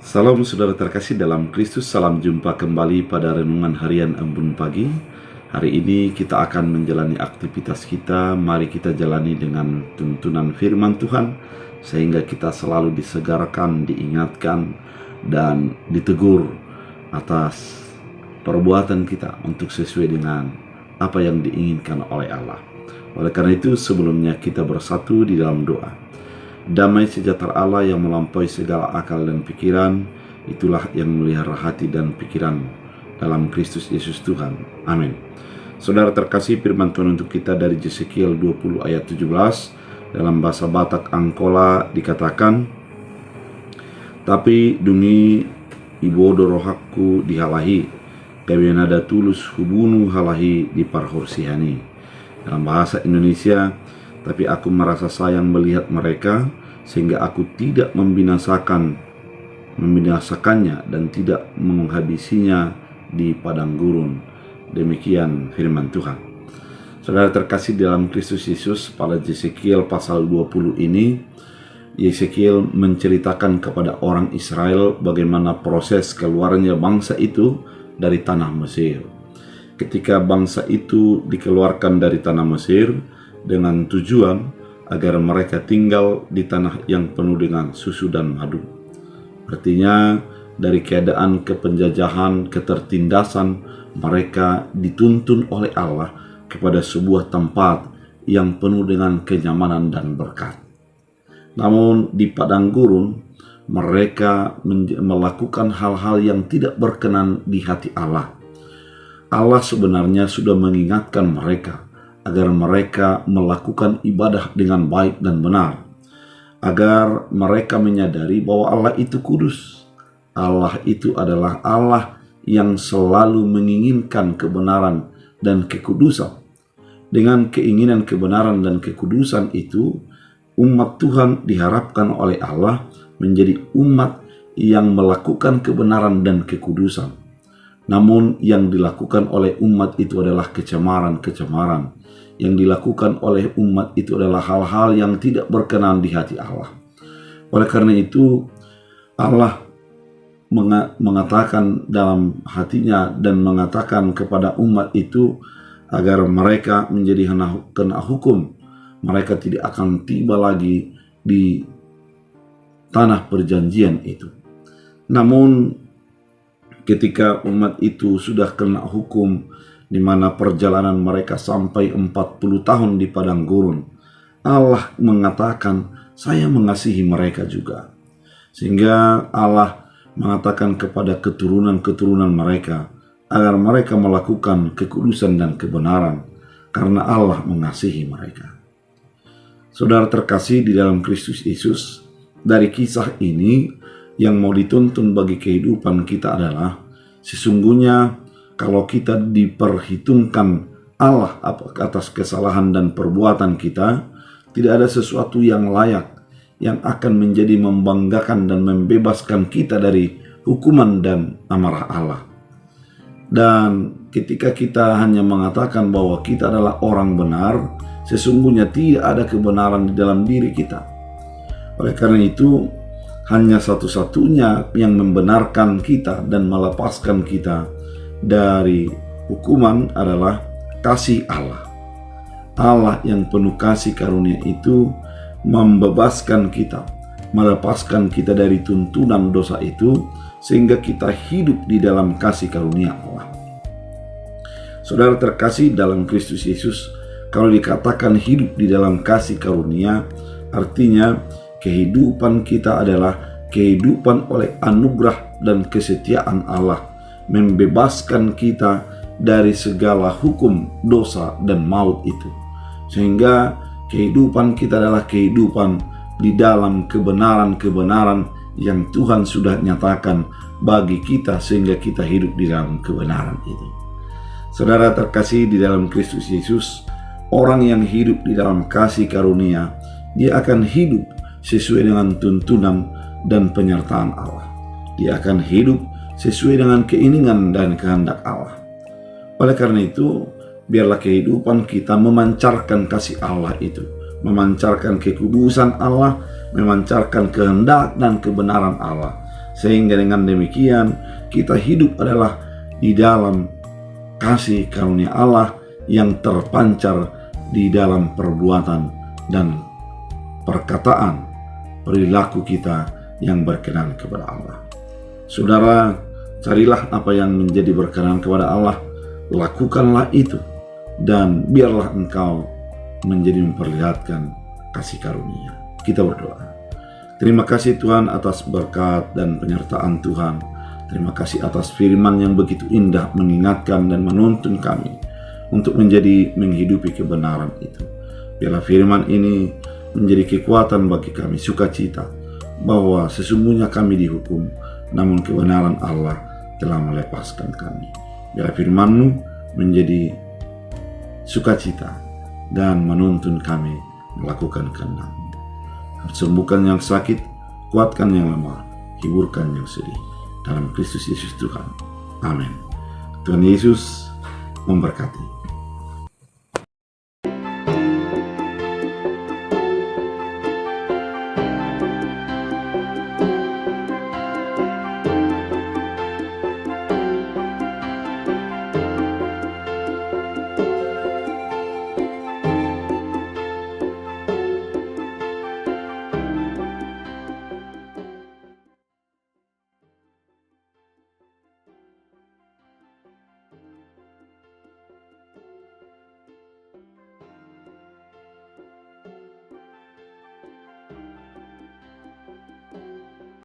Salam saudara terkasih dalam Kristus, salam jumpa kembali pada Renungan Harian Embun Pagi. Hari ini kita akan menjalani aktivitas kita, mari kita jalani dengan tuntunan firman Tuhan, sehingga kita selalu disegarkan, diingatkan, dan ditegur atas perbuatan kita untuk sesuai dengan apa yang diinginkan oleh Allah. Oleh karena itu, sebelumnya kita bersatu di dalam doa. Damai sejahtera Allah yang melampaui segala akal dan pikiran, itulah yang melihara hati dan pikiran dalam Kristus Yesus Tuhan. Amin. Saudara terkasih, firman Tuhan untuk kita dari Yesekiel 20 ayat 17 dalam bahasa Batak Angkola dikatakan, "Tapi dungi ibodo rohakku dihalahi, kawenada tulus hubunu halahi di parhorsihani." Dalam bahasa Indonesia, tapi aku merasa sayang melihat mereka, sehingga aku tidak membinasakannya dan tidak menghabisinya di padang gurun. Demikian firman Tuhan. Saudara terkasih dalam Kristus Yesus, pada Yesekiel pasal 20 ini, Yesekiel menceritakan kepada orang Israel bagaimana proses keluarnya bangsa itu dari tanah Mesir. Ketika bangsa itu dikeluarkan dari tanah Mesir dengan tujuan agar mereka tinggal di tanah yang penuh dengan susu dan madu. Artinya, dari keadaan kepenjajahan, ketertindasan, mereka dituntun oleh Allah kepada sebuah tempat yang penuh dengan kenyamanan dan berkat. Namun di padang gurun, mereka melakukan hal-hal yang tidak berkenan di hati Allah. Allah sebenarnya sudah mengingatkan mereka agar mereka melakukan ibadah dengan baik dan benar, agar mereka menyadari bahwa Allah itu kudus. Allah itu adalah Allah yang selalu menginginkan kebenaran dan kekudusan. Dengan keinginan kebenaran dan kekudusan itu, umat Tuhan diharapkan oleh Allah menjadi umat yang melakukan kebenaran dan kekudusan. Namun yang dilakukan oleh umat itu adalah kecemaran-kecemaran. Yang dilakukan oleh umat itu adalah hal-hal yang tidak berkenan di hati Allah. Oleh karena itu, Allah mengatakan dalam hatinya dan mengatakan kepada umat itu agar mereka menjadi kena hukum. Mereka tidak akan tiba lagi di tanah perjanjian itu. Namun ketika umat itu sudah kena hukum, di mana perjalanan mereka sampai 40 tahun di padang gurun, Allah mengatakan, "Saya mengasihi mereka juga." Sehingga Allah mengatakan kepada keturunan-keturunan mereka agar mereka melakukan kekudusan dan kebenaran, karena Allah mengasihi mereka. Saudara terkasih di dalam Kristus Yesus, dari kisah ini yang mau dituntun bagi kehidupan kita adalah, sesungguhnya kalau kita diperhitungkan Allah atas kesalahan dan perbuatan kita, tidak ada sesuatu yang layak yang akan menjadi membanggakan dan membebaskan kita dari hukuman dan amarah Allah. Dan ketika kita hanya mengatakan bahwa kita adalah orang benar, sesungguhnya tidak ada kebenaran di dalam diri kita. Oleh karena itu, hanya satu-satunya yang membenarkan kita dan melepaskan kita dari hukuman adalah kasih Allah. Allah yang penuh kasih karunia itu membebaskan kita, melepaskan kita dari tuntunan dosa itu, sehingga kita hidup di dalam kasih karunia Allah. Saudara terkasih dalam Kristus Yesus, kalau dikatakan hidup di dalam kasih karunia, artinya kehidupan kita adalah kehidupan oleh anugerah dan kesetiaan Allah, membebaskan kita dari segala hukum, dosa, dan maut itu. Sehingga kehidupan kita adalah kehidupan di dalam kebenaran-kebenaran yang Tuhan sudah nyatakan bagi kita, sehingga kita hidup di dalam kebenaran itu. Saudara terkasih di dalam Kristus Yesus, orang yang hidup di dalam kasih karunia, dia akan hidup sesuai dengan tuntunan dan penyertaan Allah. Dia akan hidup sesuai dengan keinginan dan kehendak Allah. Oleh karena itu, biarlah kehidupan kita memancarkan kasih Allah itu, memancarkan kekudusan Allah, memancarkan kehendak dan kebenaran Allah, Sehingga dengan demikian kita hidup adalah di dalam kasih karunia Allah yang terpancar di dalam perbuatan dan perkataan perilaku kita yang berkenan kepada Allah. Saudara, carilah apa yang menjadi berkenan kepada Allah, lakukanlah itu, dan biarlah engkau menjadi memperlihatkan kasih karunia. Kita berdoa. Terima kasih Tuhan atas berkat dan penyertaan Tuhan. Terima kasih atas firman yang begitu indah mengingatkan dan menuntun kami untuk menjadi menghidupi kebenaran itu. Biarlah firman ini menjadi kekuatan bagi kami, sukacita bahwa sesungguhnya kami dihukum, namun kebenaran Allah telah melepaskan kami. Biarlah firman-Mu menjadi sukacita dan menuntun kami melakukan kehendak-Mu. Sembuhkan yang sakit, kuatkan yang lemah, hiburkan yang sedih. Dalam Kristus Yesus Tuhan. Amin. Tuhan Yesus memberkati.